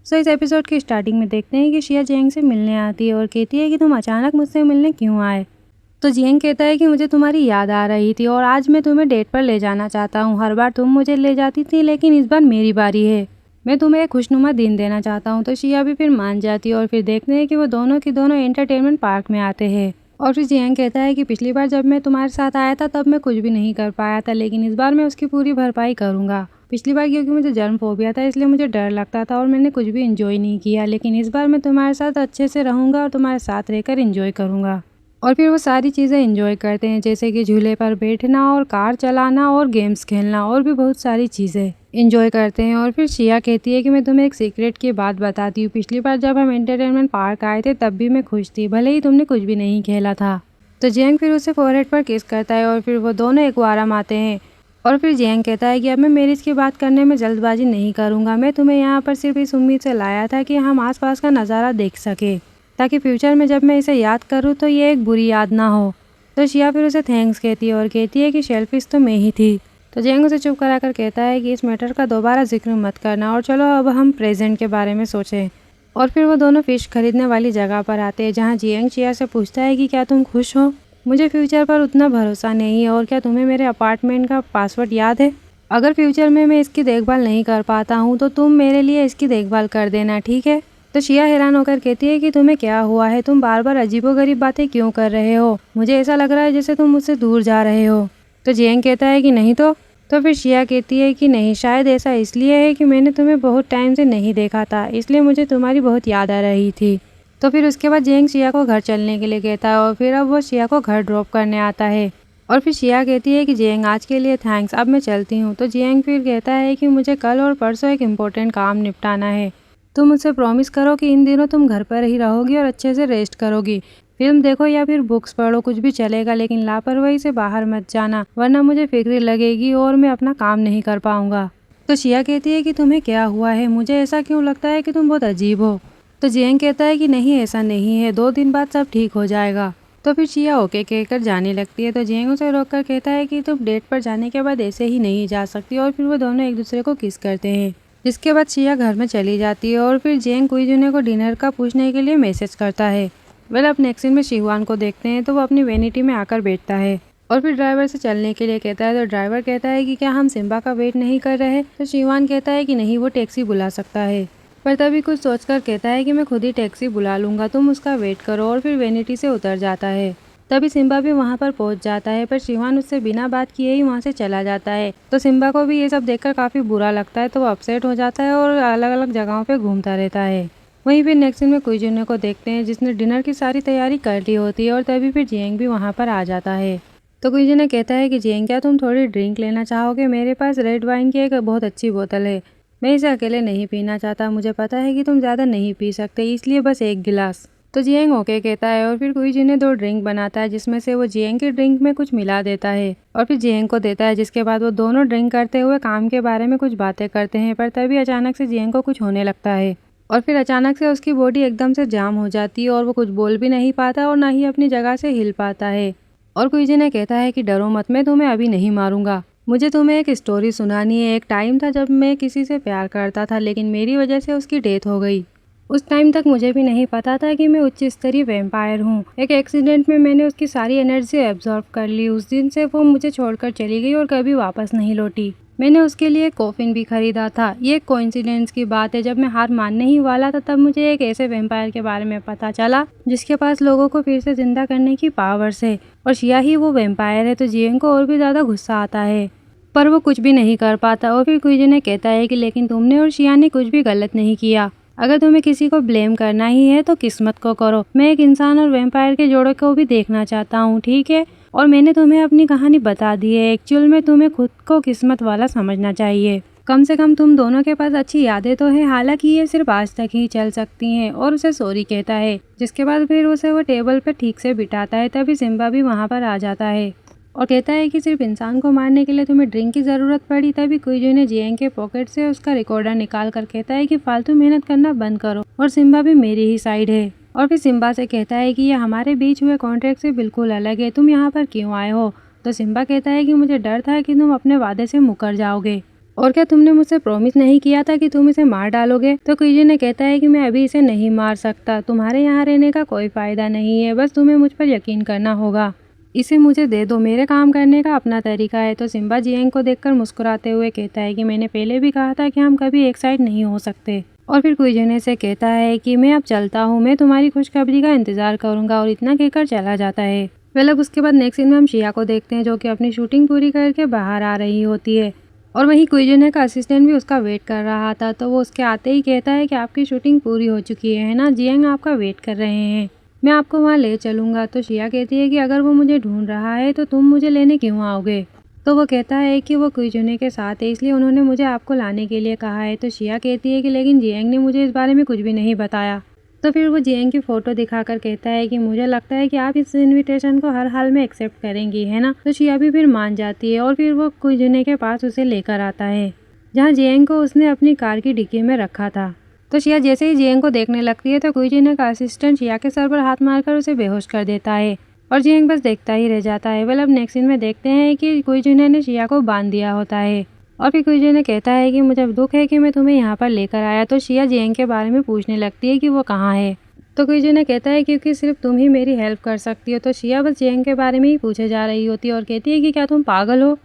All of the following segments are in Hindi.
सो इस एपिसोड की स्टार्टिंग में देखते हैं कि शिया जियांग से मिलने आती है और कहती है कि तुम अचानक मुझसे मिलने क्यों आए। तो जियांग कहता है कि मुझे तुम्हारी याद आ रही थी और आज मैं तुम्हें डेट पर ले जाना चाहता हूँ। हर बार तुम मुझे ले जाती थी लेकिन इस बार मेरी बारी है। मैं तुम्हें एक खुशनुमा दिन देना चाहता हूँ। तो शिया भी फिर मान जाती है और फिर देखते हैं कि वो दोनों की दोनों एंटरटेनमेंट पार्क में आते हैं। और फिर जियांग कहता है कि पिछली बार जब मैं तुम्हारे साथ आया था तब मैं कुछ भी नहीं कर पाया था, लेकिन इस बार मैं उसकी पूरी भरपाई करूंगा। पिछली बार क्योंकि मुझे जर्म फोबिया था इसलिए मुझे डर लगता था और मैंने कुछ भी एंजॉय नहीं किया, लेकिन इस बार मैं तुम्हारे साथ अच्छे से रहूंगा और तुम्हारे साथ रहकर एंजॉय करूंगा। और फिर वो सारी चीज़ें एंजॉय करते हैं जैसे कि झूले पर बैठना और कार चलाना और गेम्स खेलना और भी बहुत सारी चीज़ें एंजॉय करते हैं। और फिर शिया कहती है कि मैं तुम्हें एक सीक्रेट की बात बताती हूँ। पिछली बार जब हम एंटरटेनमेंट पार्क आए थे तब भी मैं खुश थी, भले ही तुमने कुछ भी नहीं खेला था। तो जियांग फिर उसे फोरहेड पर किस करता है और फिर वो दोनों एक्वारियम आते हैं। और फिर जियांग कहता है कि अब मैं मैरिज की बात करने में जल्दबाजी नहीं करूँगा। मैं तुम्हें यहाँ पर सिर्फ इस उम्मीद से लाया था कि हम आसपास का नज़ारा देख सके, ताकि फ्यूचर में जब मैं इसे याद करूँ तो ये एक बुरी याद ना हो। तो शिया फिर उसे थैंक्स कहती है और कहती है कि शेलफिश तो मैं ही थी। तो जियांग उसे चुप कराकर कहता है कि इस मैटर का दोबारा जिक्र मत करना और चलो अब हम प्रेजेंट के बारे में सोचें। और फिर वो दोनों फिश खरीदने वाली जगह पर आते हैं जहाँ जियांग शिया से पूछता है कि क्या तुम खुश हो। मुझे फ्यूचर पर उतना भरोसा नहीं है और क्या तुम्हें मेरे अपार्टमेंट का पासवर्ड याद है? अगर फ्यूचर में मैं इसकी देखभाल नहीं कर पाता हूँ तो तुम मेरे लिए इसकी देखभाल कर देना, ठीक है? तो शिया हैरान होकर कहती है कि तुम्हें क्या हुआ है, तुम बार बार अजीबोगरीब बातें क्यों कर रहे हो? मुझे ऐसा लग रहा है जैसे तुम मुझसे दूर जा रहे हो। तो जियांग कहता है कि नहीं तो फिर शिया कहती है कि नहीं, शायद ऐसा इसलिए है कि मैंने तुम्हें बहुत टाइम से नहीं देखा था, इसलिए मुझे तुम्हारी बहुत याद आ रही थी। तो फिर उसके बाद जियांग शिया को घर चलने के लिए कहता है और फिर अब वो शिया को घर ड्रॉप करने आता है। और फिर शिया कहती है कि जियांग आज के लिए थैंक्स, अब मैं चलती हूँ। तो जियांग फिर कहता है कि मुझे कल और परसों एक इम्पोर्टेंट काम निपटाना है। तुम मुझसे प्रॉमिस करो कि इन दिनों तुम घर पर ही रहोगी और अच्छे से रेस्ट करोगी। फिल्म देखो या फिर बुक्स पढ़ो, कुछ भी चलेगा, लेकिन लापरवाही से बाहर मत जाना, वरना मुझे फिक्र लगेगी और मैं अपना काम नहीं कर पाऊंगा। तो शिया कहती है कि तुम्हें क्या हुआ है, मुझे ऐसा क्यों लगता है कि तुम बहुत अजीब हो। तो जियांग कहता है कि नहीं, ऐसा नहीं है, 2 दिन बाद सब ठीक हो जाएगा। तो फिर शिया ओके कहकर जाने लगती है। तो जियांग उसे रोककर कहता है कि तुम डेट पर जाने के बाद ऐसे ही नहीं जा सकती। और फिर वो दोनों एक दूसरे को किस करते हैं, जिसके बाद शिया घर में चली जाती है। और फिर जियांग कुईजुने को डिनर का पूछने के लिए मैसेज करता है। वेल अब नेक्स्ट सीन में शिवान को देखते हैं तो वो अपनी वेनिटी में आकर बैठता है और फिर ड्राइवर से चलने के लिए कहता है। तो ड्राइवर कहता है कि क्या हम सिम्बा का वेट नहीं कर रहे? तो शिवान कहता है कि नहीं, वो टैक्सी बुला सकता है। पर तभी कुछ सोचकर कहता है कि मैं खुद ही टैक्सी बुला लूंगा, तुम उसका वेट करो। और फिर वेनिटी से उतर जाता है। तभी सिम्बा भी वहां पर पहुंच जाता है, पर शिवान उससे बिना बात किए ही वहां से चला जाता है। तो सिम्बा को भी ये सब देखकर काफी बुरा लगता है, तो वो अपसेट हो जाता है और अलग अलग जगहों पे घूमता रहता है। वहीं फिर नेक्स्ट सीन में कुईजुने को देखते हैं जिसने डिनर की सारी तैयारी कर ली होती है और तभी फिर जियांग भी वहां पर आ जाता है। तो कुईजुने कहता है कि जियांग, क्या तुम थोड़ी ड्रिंक लेना चाहोगे? मेरे पास रेड वाइन की एक बहुत अच्छी बोतल है, मैं इसे अकेले नहीं पीना चाहता, मुझे पता है कि तुम ज़्यादा नहीं पी सकते, इसलिए बस एक गिलास। तो जियांग ओके कहता है और फिर कुईजुने 2 ड्रिंक बनाता है जिसमें से वो जियांग की ड्रिंक में कुछ मिला देता है और फिर जियांग को देता है, जिसके बाद वो दोनों ड्रिंक करते हुए काम के बारे में कुछ बातें करते हैं। पर तभी अचानक से जियांग को कुछ होने लगता है और फिर अचानक से उसकी बॉडी एकदम से जाम हो जाती है और वो कुछ बोल भी नहीं पाता और ना ही अपनी जगह से हिल पाता है। और कुईजुने कहता है कि डरो मत, मैं तुम्हें अभी नहीं मारूंगा, मुझे तुम्हें एक स्टोरी सुनानी है। एक टाइम था जब मैं किसी से प्यार करता था, लेकिन मेरी वजह से उसकी डेथ हो गई। उस टाइम तक मुझे भी नहीं पता था कि मैं उच्च स्तरीय वैम्पायर हूँ। एक एक्सीडेंट में मैंने उसकी सारी एनर्जी एब्जॉर्ब कर ली। उस दिन से वो मुझे छोड़कर चली गई और कभी वापस नहीं लौटी। मैंने उसके लिए कॉफिन भी खरीदा था। ये एक कोइंसिडेंस की बात है, जब मैं हार मानने ही वाला था तब मुझे एक ऐसे वैम्पायर के बारे में पता चला जिसके पास लोगों को फिर से जिंदा करने की पावर्स है और शिया ही वो वैम्पायर है। तो जियांग को और भी ज्यादा गुस्सा आता है, पर वो कुछ भी नहीं कर पाता। और फिर कुईजुने कहता है कि लेकिन तुमने और शिया ने कुछ भी गलत नहीं किया, अगर तुम्हें किसी को ब्लेम करना ही है तो किस्मत को करो। मैं एक इंसान और वैम्पायर के जोड़े को भी देखना चाहता हूँ, ठीक है? और मैंने तुम्हें अपनी कहानी बता दी है। एक्चुअल में तुम्हें खुद को किस्मत वाला समझना चाहिए, कम से कम तुम दोनों के पास अच्छी यादें तो हैं, हालांकि ये सिर्फ आज तक ही चल सकती हैं। और उसे सॉरी कहता है, जिसके बाद फिर उसे वो टेबल पर ठीक से बिठाता है। तभी सिम्बा भी वहाँ पर आ जाता है और कहता है कि सिर्फ इंसान को मारने के लिए तुम्हें ड्रिंक की ज़रूरत पड़ी। तभी कुईजुने जियांग के पॉकेट से उसका रिकॉर्डर निकाल कर कहता है कि फालतू मेहनत करना बंद करो और सिम्बा भी मेरी ही साइड है। और फिर सिम्बा से कहता है कि ये हमारे बीच हुए कॉन्ट्रैक्ट से बिल्कुल अलग है, तुम यहाँ पर क्यों आए हो? तो सिम्बा कहता है कि मुझे डर था कि तुम अपने वादे से मुकर जाओगे। और क्या तुमने मुझसे प्रॉमिस नहीं किया था कि तुम इसे मार डालोगे? तो कुइजन कहता है कि मैं अभी इसे नहीं मार सकता, तुम्हारे यहाँ रहने का कोई फ़ायदा नहीं है, बस तुम्हें मुझ पर यकीन करना होगा। इसे मुझे दे दो, मेरे काम करने का अपना तरीका है। तो सिम्बा जियांग को देखकर मुस्कुराते हुए कहता है कि मैंने पहले भी कहा था कि हम कभी एक साइड नहीं हो सकते। और फिर कुइजन से कहता है कि मैं अब चलता हूँ, मैं तुम्हारी खुशखबरी का इंतजार करूंगा, और इतना कहकर चला जाता है। वेल अब उसके बाद नेक्स्ट सीन में हम शिया को देखते हैं जो कि अपनी शूटिंग पूरी करके बाहर आ रही होती है। और वहीं कुइजन का असिस्टेंट भी उसका वेट कर रहा था, तो वो उसके आते ही कहता है कि आपकी शूटिंग पूरी हो चुकी है ना, जियांग आपका वेट कर रहे हैं, मैं आपको वहाँ ले चलूँगा। तो शिया कहती है कि अगर वो मुझे ढूंढ रहा है तो तुम मुझे लेने क्यों आओगे? तो वो कहता है कि वो कुइजन के साथ है, इसलिए उन्होंने मुझे आपको लाने के लिए कहा है। तो शिया कहती है कि लेकिन जियांग ने मुझे इस बारे में कुछ भी नहीं बताया। तो फिर वो जियांग की फ़ोटो दिखाकर कहता है कि मुझे लगता है कि आप इस इनविटेशन को हर हाल में एक्सेप्ट करेंगी, है ना? तो शिया भी फिर मान जाती है और फिर वो कुइजन के पास उसे लेकर आता है, जहाँ जियांग को उसने अपनी कार की डिक्की में रखा था। तो शिया जैसे ही जियांग को देखने लगती है तो कुइजन का असिस्टेंट शिया के सर पर हाथ मारकर उसे बेहोश कर देता है और जियांग बस देखता ही रह जाता है। वेल अब नेक्स्ट सीन में देखते हैं कि कुइजन ने शिया को बांध दिया होता है और फिर कुइजन कहता है कि मुझे दुख है कि मैं तुम्हें यहाँ पर लेकर आया। तो शिया जियांग के बारे में पूछने लगती है कि वो कहाँ है। तो कुइजन कहता है क्योंकि सिर्फ तुम ही मेरी हेल्प कर सकती हो। तो शिया बस जियांग के बारे में ही पूछे जा रही होती है और कहती है कि क्या तुम पागल हो?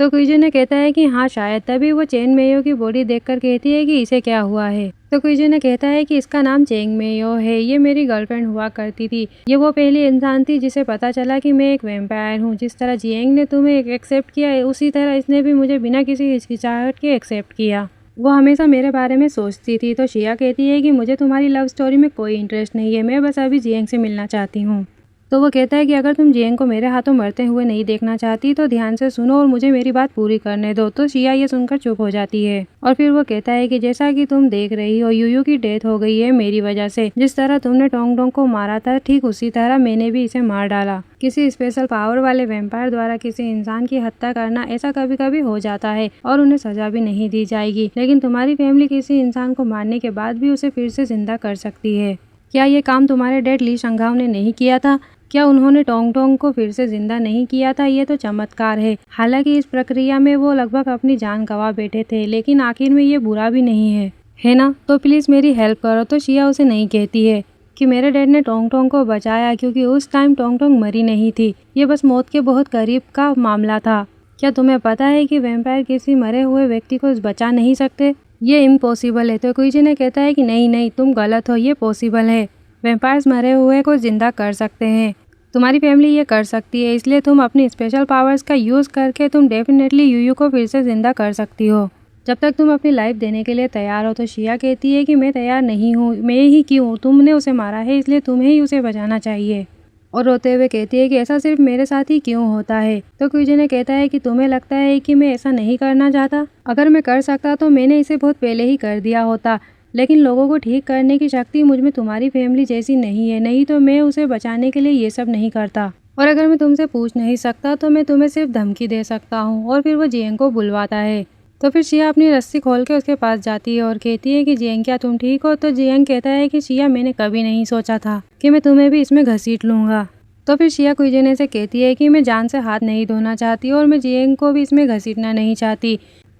तो कुइजन कहता है कि हाँ शायद। तभी वो चेन मेयो की बॉडी देखकर कहती है कि इसे क्या हुआ है। तो कुइजन कहता है कि इसका नाम चेंग मेयो है, ये मेरी गर्लफ्रेंड हुआ करती थी, ये वो पहली इंसान थी जिसे पता चला कि मैं एक वैम्पायर हूँ। जिस तरह जियांग ने तुम्हें एक्सेप्ट किया है उसी तरह इसने भी मुझे बिना किसी हिचकिचाहट के एक्सेप्ट किया। वो हमेशा मेरे बारे में सोचती थी। तो शिया कहती है कि मुझे तुम्हारी लव स्टोरी में कोई इंटरेस्ट नहीं है, मैं बस अभी जियांग से मिलना चाहती हूँ। तो वो कहता है कि अगर तुम जियांग को मेरे हाथों मरते हुए नहीं देखना चाहती तो ध्यान से सुनो और मुझे मेरी बात पूरी करने दो। तो शिया ये सुनकर चुप हो जाती है और फिर वो कहता है कि जैसा कि तुम देख रही हो यूयू की डेथ हो गई है मेरी वजह से। जिस तरह तुमने टोंग डोंग को मारा था ठीक उसी तरह मैंने भी इसे मार डाला। किसी स्पेशल पावर वाले वैम्पायर द्वारा किसी इंसान की हत्या करना ऐसा कभी कभी हो जाता है और उन्हें सजा भी नहीं दी जाएगी, लेकिन तुम्हारी फैमिली किसी इंसान को मारने के बाद भी उसे फिर से जिंदा कर सकती है। क्या ये काम तुम्हारे डैड ली शंघाओ ने नहीं किया था? क्या उन्होंने टोंग टोंग को फिर से जिंदा नहीं किया था? ये तो चमत्कार है। हालांकि इस प्रक्रिया में वो लगभग अपनी जान गंवा बैठे थे, लेकिन आखिर में ये बुरा भी नहीं है ना? तो प्लीज़ मेरी हेल्प करो। तो शिया उसे नहीं कहती है कि मेरे डैड ने टोंग टोंग को बचाया क्योंकि उस टाइम टोंग टोंग मरी नहीं थी, ये बस मौत के बहुत करीब का मामला था। क्या तुम्हें पता है कि वैम्पायर किसी मरे हुए व्यक्ति को बचा नहीं सकते? ये इम्पॉसिबल है। तो कुइजन कहता है कि नहीं नहीं तुम गलत हो, ये पॉसिबल है। वैम्पायर्स मरे हुए को जिंदा कर सकते हैं, तुम्हारी फैमिली ये कर सकती है, इसलिए तुम अपनी स्पेशल पावर्स का यूज़ करके तुम डेफिनेटली यूयू को फिर से जिंदा कर सकती हो, जब तक तुम अपनी लाइफ देने के लिए तैयार हो। तो शिया कहती है कि मैं तैयार नहीं हूँ, मैं ही क्यों, तुमने उसे मारा है इसलिए तुम्हें ही उसे बचाना चाहिए। और रोते हुए कहती है कि ऐसा सिर्फ मेरे साथ ही क्यों होता है। तो कुइजन कहता है कि तुम्हें लगता है कि मैं ऐसा नहीं करना चाहता, अगर मैं कर सकता तो मैंने इसे बहुत पहले ही कर दिया होता, लेकिन लोगों को ठीक करने की शक्ति मुझ में तुम्हारी फैमिली जैसी नहीं है, नहीं तो मैं उसे बचाने के लिए ये सब नहीं करता। और अगर मैं तुमसे पूछ नहीं सकता तो मैं तुम्हें सिर्फ धमकी दे सकता हूँ। और फिर वो जियांग को बुलवाता है। तो फिर शिया अपनी रस्सी खोल के उसके पास जाती है और कहती है कि जियांग क्या तुम ठीक हो? तो जियांग कहता है कि शिया मैंने कभी नहीं सोचा था कि मैं तुम्हें भी इसमें घसीट लूँगा। तो फिर शिया कुइजन से कहती है कि मैं जान से हाथ नहीं धोना चाहती और मैं जियांग को भी इसमें घसीटना नहीं चाहती,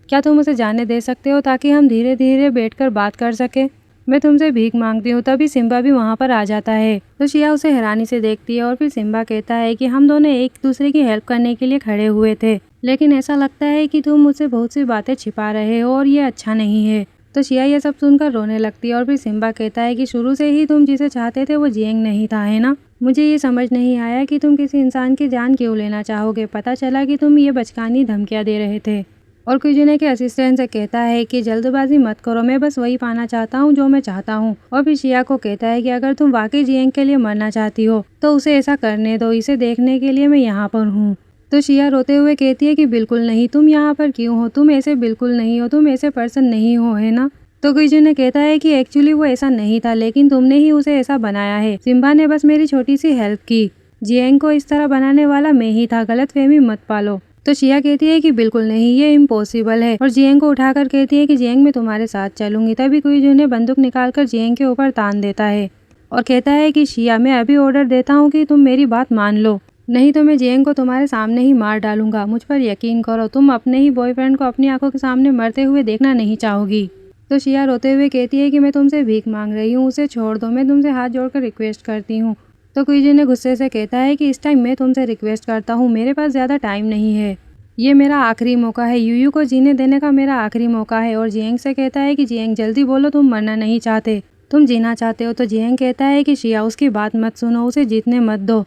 क्या तुम उसे जाने दे सकते हो ताकि हम धीरे धीरे बैठकर बात कर सके? मैं तुमसे भीख मांगती हूँ। तभी सिम्बा भी वहाँ पर आ जाता है। तो शिया उसे हैरानी से देखती है और फिर सिम्बा कहता है कि हम दोनों एक दूसरे की हेल्प करने के लिए खड़े हुए थे, लेकिन ऐसा लगता है कि तुम मुझसे बहुत सी बातें छिपा रहे हो और ये अच्छा नहीं है। तो शिया ये सब सुनकर रोने लगती है और फिर सिम्बा कहता है कि शुरू से ही तुम जिसे चाहते थे वो जियांग नहीं था, है ना? मुझे ये समझ नहीं आया कि तुम किसी इंसान की जान क्यों लेना चाहोगे, पता चला कि तुम ये बचकानी धमकियाँ दे रहे थे। और कुइजन के असिस्टेंट से कहता है कि जल्दबाजी मत करो, मैं बस वही पाना चाहता हूँ जो मैं चाहता हूँ। और फिर शिया को कहता है कि अगर तुम वाकई जियांग के लिए मरना चाहती हो तो उसे ऐसा करने दो, इसे देखने के लिए मैं यहाँ पर हूँ। तो शिया रोते हुए कहती है कि बिल्कुल नहीं, तुम यहाँ पर क्यों हो, तुम ऐसे बिल्कुल नहीं हो, तुम ऐसे पर्सन नहीं हो, है ना? तो कुइजन कहता है कि एक्चुअली वो ऐसा नहीं था, लेकिन तुमने ही उसे ऐसा बनाया है। सिम्बा ने बस मेरी छोटी सी हेल्प की, जियांग को इस तरह बनाने वाला मैं ही था, गलतफहमी मत पालो। तो शिया कहती है कि बिल्कुल नहीं, ये इम्पॉसिबल है और जियांग को उठाकर कहती है कि जियांग मैं तुम्हारे साथ चलूंगी। तभी कुइजन बंदूक निकालकर जियांग के ऊपर तान देता है और कहता है कि शिया मैं अभी ऑर्डर देता हूँ कि तुम मेरी बात मान लो। नहीं तो मैं जियांग को तुम्हारे सामने ही मार डालूंगा। मुझ पर यकीन करो, तुम अपने ही बॉयफ्रेंड को अपनी आंखों के सामने मरते हुए देखना नहीं चाहोगी। तो शिया रोते हुए कहती है कि मैं तुमसे भीख मांग रही हूँ, उसे छोड़ दो, मैं तुमसे हाथ जोड़कर रिक्वेस्ट करती हूँ। तो कुईजिन ने गुस्से से कहता है कि इस टाइम मैं तुमसे रिक्वेस्ट करता हूँ, मेरे पास ज़्यादा टाइम नहीं है, ये मेरा आखिरी मौका है, यूयू को जीने देने का मेरा आखिरी मौका है। और जियांग से कहता है कि जियांग जल्दी बोलो, तुम मरना नहीं चाहते, तुम जीना चाहते हो। तो जियांग कहता है कि शिया उसकी बात मत सुनो, उसे जीतने मत दो।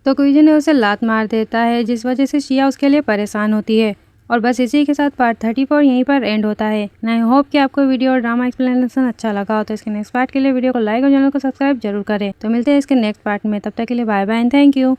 तो कुईजिन ने उसे लात मार देता है, जिस वजह से शिया उसके लिए परेशान होती है। और बस इसी के साथ पार्ट 34 यहीं पर एंड होता है। आई होप कि आपको वीडियो और ड्रामा एक्सप्लेनेशन अच्छा लगा हो। तो इसके नेक्स्ट पार्ट के लिए वीडियो को लाइक और चैनल को सब्सक्राइब जरूर करें। तो मिलते हैं इसके नेक्स्ट पार्ट में, तब तक के लिए bye bye and thank you.